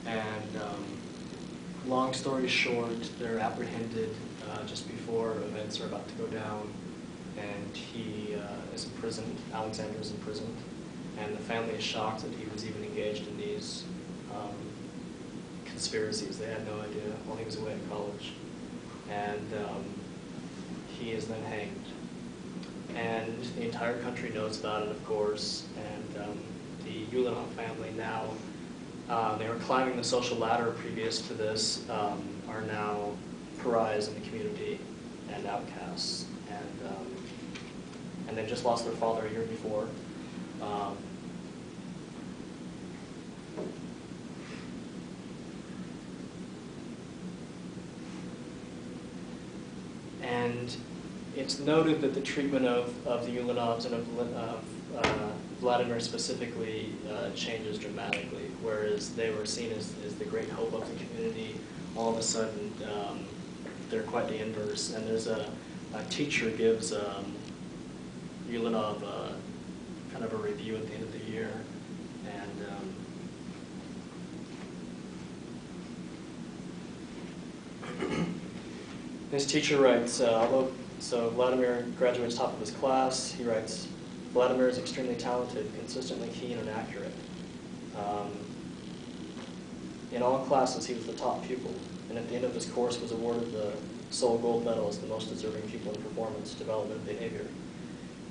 And long story short, they're apprehended just before events are about to go down, and he is imprisoned. Alexander is imprisoned, and the family is shocked that he was even engaged in these conspiracies. They had no idea while he was away at college. And he is then hanged. And the entire country knows about it, of course, and the Lenin family now, they were climbing the social ladder previous to this, are now pariahs in the community and outcasts. And they just lost their father a year before. And it's noted that the treatment of the Ulanovs and of Vladimir specifically changes dramatically, whereas they were seen as the great hope of the community. All of a sudden, they're quite the inverse. And there's a teacher gives Ulanov kind of a review at the end of the year, and his teacher writes, so Vladimir graduates top of his class. He writes, Vladimir is extremely talented, consistently keen and accurate. In all classes, he was the top pupil, and at the end of his course was awarded the sole gold medal as the most deserving pupil in performance, development, and behavior.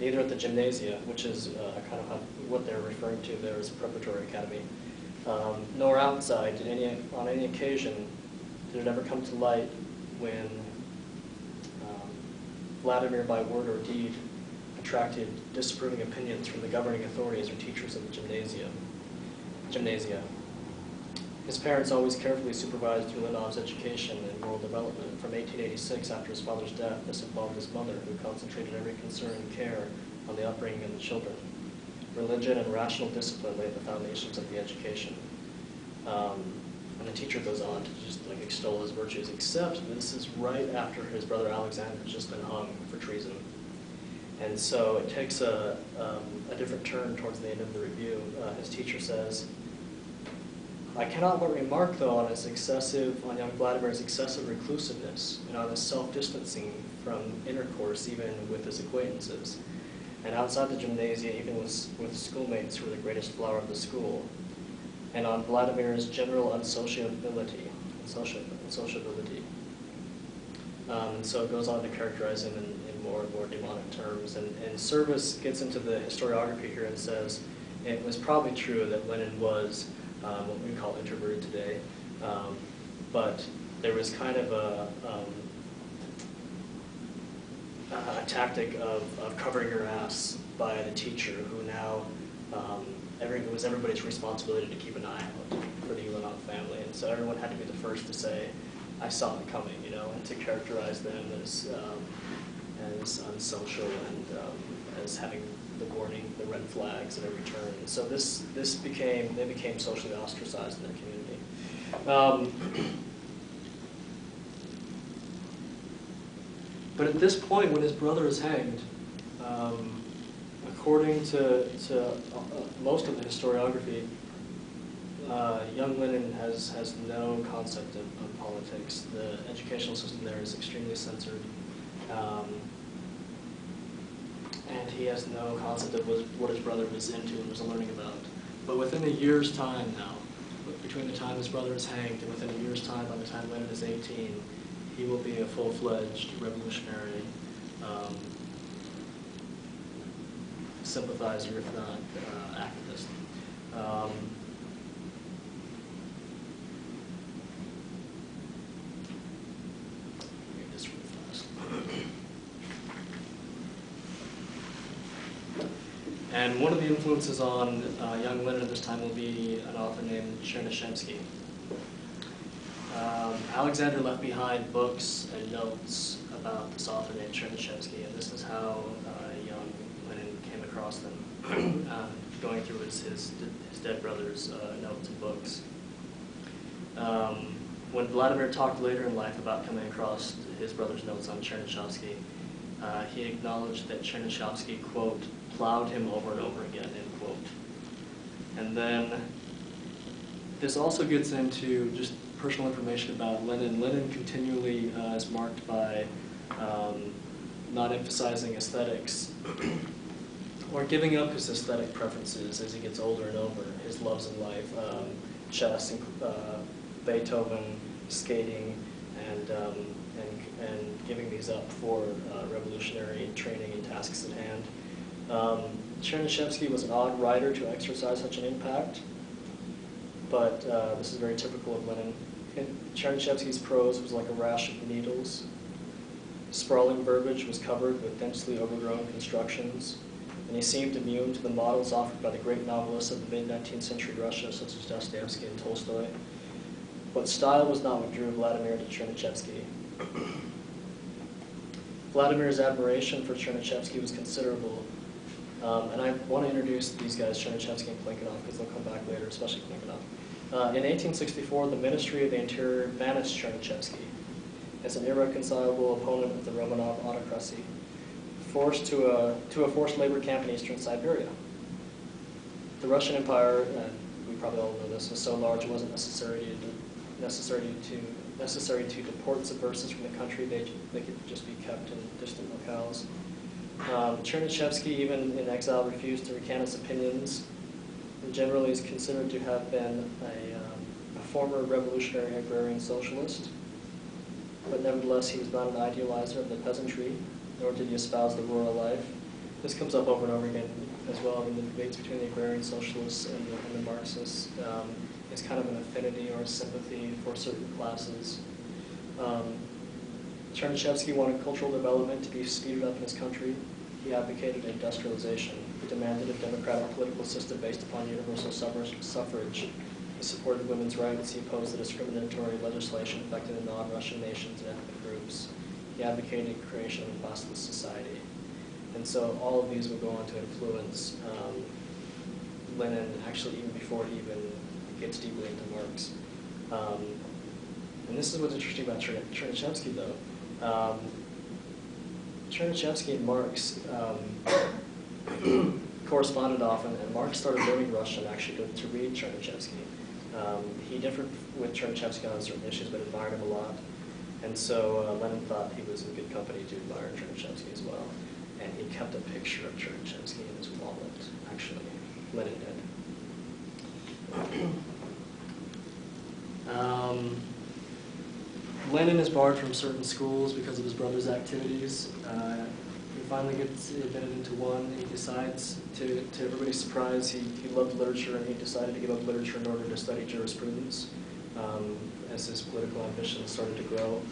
Neither at the gymnasia, which is kind of what they're referring to there as a preparatory academy, nor outside on any occasion did it ever come to light when Vladimir, by word or deed, attracted disapproving opinions from the governing authorities or teachers of the gymnasia. His parents always carefully supervised Ulanov's education and moral development. From 1886, after his father's death, this involved his mother, who concentrated every concern and care on the upbringing of the children. Religion and rational discipline laid the foundations of the education. And the teacher goes on to just extol his virtues, except this is right after his brother Alexander has just been hung for treason. And so it takes a different turn towards the end of the review. His teacher says, I cannot but remark, though, on young Vladimir's excessive reclusiveness and on his self-distancing from intercourse, even with his acquaintances, and outside the gymnasia, even with schoolmates who were the greatest flower of the school, and on Vladimir's general unsociability. And so it goes on to characterize him in more and more demonic terms. And Service gets into the historiography here and says it was probably true that Lenin was what we call introverted today, but there was kind of a tactic of covering your ass by the teacher, who now it was everybody's responsibility to keep an eye out for the Ulanov family, and so everyone had to be the first to say, "I saw it coming," and to characterize them as unsocial and as having the warning, the red flags at every turn. And so they became socially ostracized in their community. But at this point, when his brother is hanged, according to most of the historiography, young Lenin has no concept of politics. The educational system there is extremely censored. And he has no concept of what his brother was into and was learning about. But within a year's time now, between the time his brother is hanged and within a year's time, by the time Lenin is 18, he will be a full-fledged revolutionary sympathizer, if not activist. Read this really fast. And one of the influences on young Lenin at this time will be an author named Chernyshevsky. Alexander left behind books and notes about this author named Chernyshevsky, and this is how young Lenin came across them, going through his dead brother's notes and books. When Vladimir talked later in life about coming across his brother's notes on Chernyshevsky, he acknowledged that Chernyshevsky, quote, plowed him over and over again, end quote. And then This also gets into just personal information about Lenin. Lenin continually is marked by not emphasizing aesthetics or giving up his aesthetic preferences as he gets older and older, his loves in life, chess, Beethoven, skating, and giving these up for revolutionary training and tasks at hand. Chernyshevsky was an odd writer to exercise such an impact, but this is very typical of Lenin. Chernyshevsky's prose was like a rash of needles. Sprawling verbiage was covered with densely overgrown constructions, and he seemed immune to the models offered by the great novelists of the mid-19th century Russia, such as Dostoevsky and Tolstoy. But style was not what drew Vladimir to Chernyshevsky. Vladimir's admiration for Chernyshevsky was considerable, and I want to introduce these guys, Chernyshevsky and Plinkanov, because they'll come back later, especially Plinkanov. In 1864, the Ministry of the Interior banished Chernyshevsky as an irreconcilable opponent of the Romanov autocracy, forced to a forced labor camp in eastern Siberia. The Russian Empire, and we probably all know this, was so large it wasn't necessary to deport subversives from the country. They could just be kept in distant locales. Chernyshevsky, even in exile, refused to recant his opinions, and generally is considered to have been a former revolutionary agrarian socialist. But nevertheless, he was not an idealizer of the peasantry, nor did he espouse the rural life. This comes up over and over again as well in the debates between the agrarian socialists and the Marxists. It's kind of an affinity or a sympathy for certain classes. Chernyshevsky wanted cultural development to be speeded up in his country. He advocated industrialization. He demanded a democratic political system based upon universal suffrage. He supported women's rights. He opposed the discriminatory legislation affecting the non-Russian nations and ethnic groups. He advocated the creation of a classless society. And so all of these would go on to influence Lenin, actually even before he even gets deeply into Marx. And this is what's interesting about Chernyshevsky, though. Chernyshevsky and Marx corresponded often, and Marx started learning Russian actually to read Chernyshevsky. He differed with Chernyshevsky on certain issues, but admired him a lot. And so Lenin thought he was in good company to admire Chernyshevsky as well. And he kept a picture of Chernyshevsky in his wallet, actually. Lenin did. Lenin is barred from certain schools because of his brother's activities. He finally gets admitted into one. He decides, to everybody's surprise, he loved literature, and he decided to give up literature in order to study jurisprudence as his political ambitions started to grow.